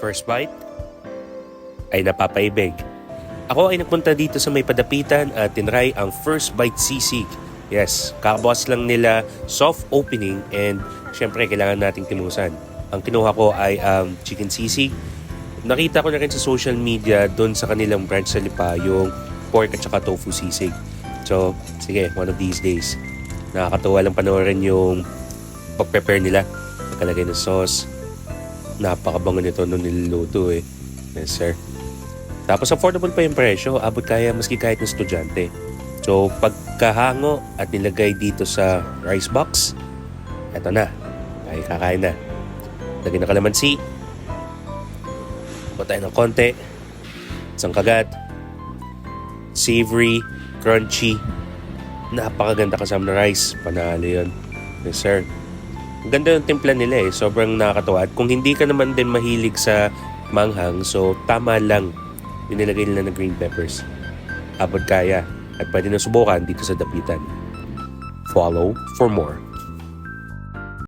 First bite ay napapaibig. Ako ay nagpunta dito sa may padapitan at tinry ang First Bite Sisig. Yes, kakabukas lang nila, soft opening, and syempre kailangan nating timusan. Ang kinuha ko ay ang chicken sisig. Nakita ko na rin sa social media doon sa kanilang branch sa Lipa yung pork at saka tofu sisig. So, sige, one of these days. Nakakatuwa lang panoorin yung pag-prepare nila. Pagkalagay ng sauce. Napakabango nito nung niluluto eh. Yes, sir. Tapos affordable pa yung presyo. Abot kaya maski kahit ng estudyante. So, pagkahango at nilagay dito sa rice box, eto na. Ay, kakain na. Lagyan ng kalamansi. Patay ng konti. Isang kagat. Savory, crunchy. Napakaganda kasama na rice. Panalo yun. Yes, sir. Ang ganda yung timpla nila eh. Sobrang nakakatawa. At kung hindi ka naman din mahilig sa manghang, so tama lang yung nilagay nila ng green peppers. Abot kaya. At pwede na subukan dito sa Dapitan. Follow for more.